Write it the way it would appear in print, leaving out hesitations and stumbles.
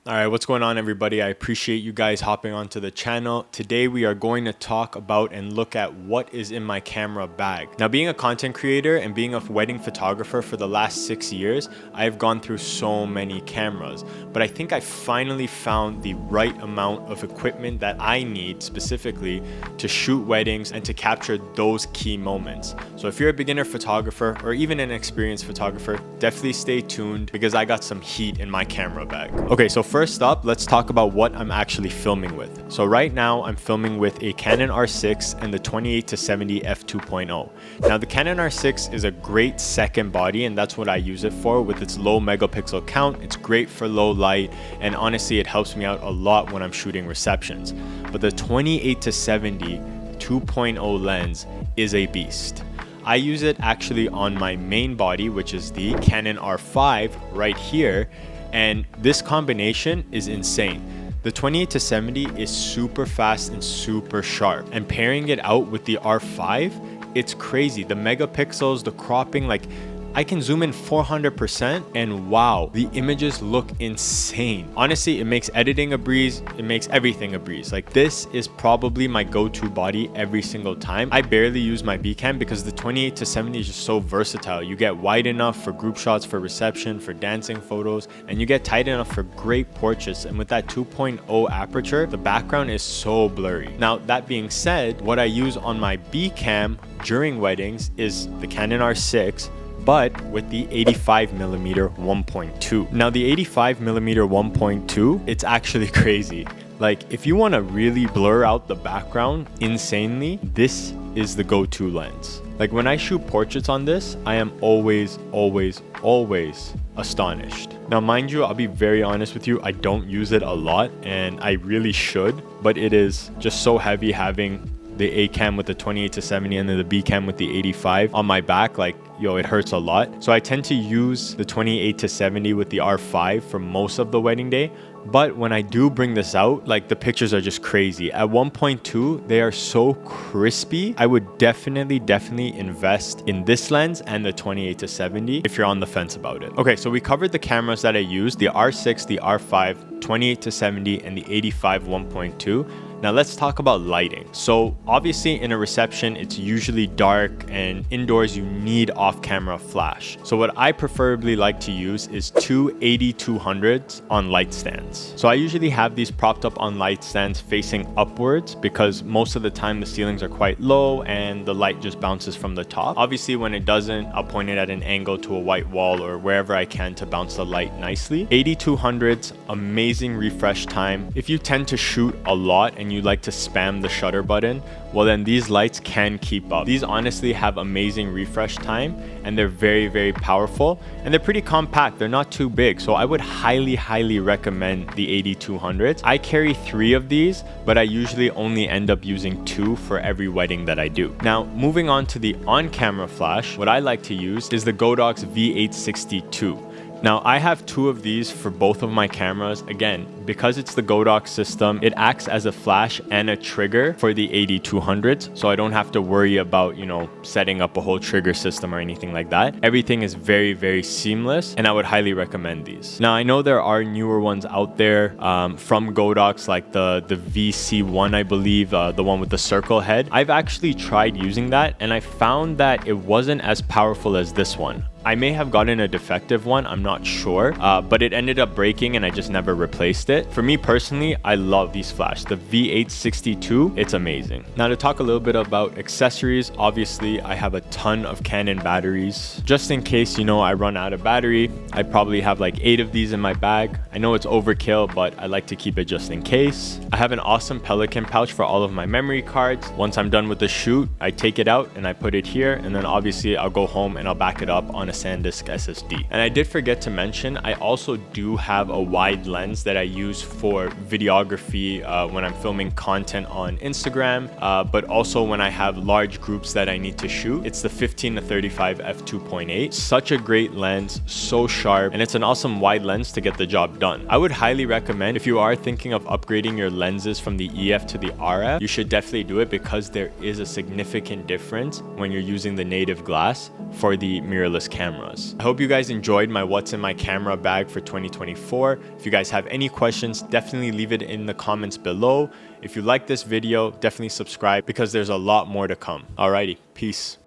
All right, what's going on, everybody? I appreciate you guys hopping onto the channel. Today, we are going to talk about and look at what is in my camera bag. Now, being a content creator and being a wedding photographer for the last 6 years, I've gone through so many cameras, but I think I finally found the right amount of equipment that I need specifically to shoot weddings and to capture those key moments. So if you're a beginner photographer or even an experienced photographer, definitely stay tuned because I got some heat in my camera bag. Okay, so first up, let's talk about what I'm actually filming with. So right now I'm filming with a Canon R6 and the 28-70 f2.0. Now the Canon R6 is a great second body, and that's what I use it for. With its low megapixel count, it's great for low light, and honestly it helps me out a lot when I'm shooting receptions. But the 28-70 2.0 lens is a beast. I use it actually on my main body, which is the Canon R5 right here, and this combination is insane. The 28-70 is super fast and super sharp, and pairing it out with the R5, it's crazy. The megapixels, the cropping, like I can zoom in 400% and wow, the images look insane. Honestly, it makes editing a breeze. It makes everything a breeze. Like, this is probably my go-to body every single time. I barely use my B-cam because the 28-70 is just so versatile. You get wide enough for group shots, for reception, for dancing photos, and you get tight enough for great portraits. And with that 2.0 aperture, the background is so blurry. Now, that being said, what I use on my B-cam during weddings is the Canon R6, but with the 85mm 1.2. Now the 85mm 1.2, it's actually crazy. Like, if you want to really blur out the background insanely, this is the go-to lens. Like, when I shoot portraits on this, I am always astonished. Now, mind you, I'll be very honest with you, I don't use it a lot and I really should, but it is just so heavy having the A cam with the 28-70 and then the B cam with the 85 on my back. Like, yo, it hurts a lot. So I tend to use the 28-70 with the R5 for most of the wedding day. But when I do bring this out, like, the pictures are just crazy. At 1.2, they are so crispy. I would definitely invest in this lens and the 28-70 if you're on the fence about it. Okay, so we covered the cameras that I use, the R6, the R5, 28-70, and the 85 1.2. Now let's talk about lighting. So obviously in a reception, it's usually dark, and indoors you need off-camera flash. So what I preferably like to use is two 80-200s on light stands. So I usually have these propped up on light stands facing upwards because most of the time the ceilings are quite low and the light just bounces from the top. Obviously when it doesn't, I'll point it at an angle to a white wall or wherever I can to bounce the light nicely. 80-200s, amazing refresh time. If you tend to shoot a lot and you like to spam the shutter button, well then these lights can keep up. These honestly have amazing refresh time and they're very powerful, and they're pretty compact. They're not too big, so I would highly recommend the 80-200s. I carry 3 of these, but I usually only end up using 2 for every wedding that I do. Now moving on to the on-camera flash, what I like to use is the Godox V862. Now I have 2 of these for both of my cameras. Again, because it's the Godox system, it acts as a flash and a trigger for the 80-200s, so I don't have to worry about, you know, setting up a whole trigger system or anything like that. Everything is very seamless, and I would highly recommend these. Now I know there are newer ones out there from Godox, like the VC1, I believe, the one with the circle head. I've actually tried using that and I found that it wasn't as powerful as this one. I may have gotten a defective one, I'm not sure, but it ended up breaking and I just never replaced it. For me personally, I love these flash. The V862, it's amazing. Now to talk a little bit about accessories, obviously I have a ton of Canon batteries. Just in case, you know, I run out of battery, I probably have like 8 of these in my bag. I know it's overkill, but I like to keep it just in case. I have an awesome Pelican pouch for all of my memory cards. Once I'm done with the shoot, I take it out and I put it here, and then obviously I'll go home and I'll back it up on a SanDisk SSD. And I did forget to mention, I also do have a wide lens that I use for videography when I'm filming content on Instagram, but also when I have large groups that I need to shoot. It's the 15-35 f2.8. Such a great lens, so sharp, and it's an awesome wide lens to get the job done. I would highly recommend, if you are thinking of upgrading your lenses from the EF to the RF, you should definitely do it because there is a significant difference when you're using the native glass for the mirrorless camera. cameras. I hope you guys enjoyed my what's in my camera bag for 2024. If you guys have any questions, definitely leave it in the comments below. If you like this video, definitely subscribe because there's a lot more to come. Alrighty, peace.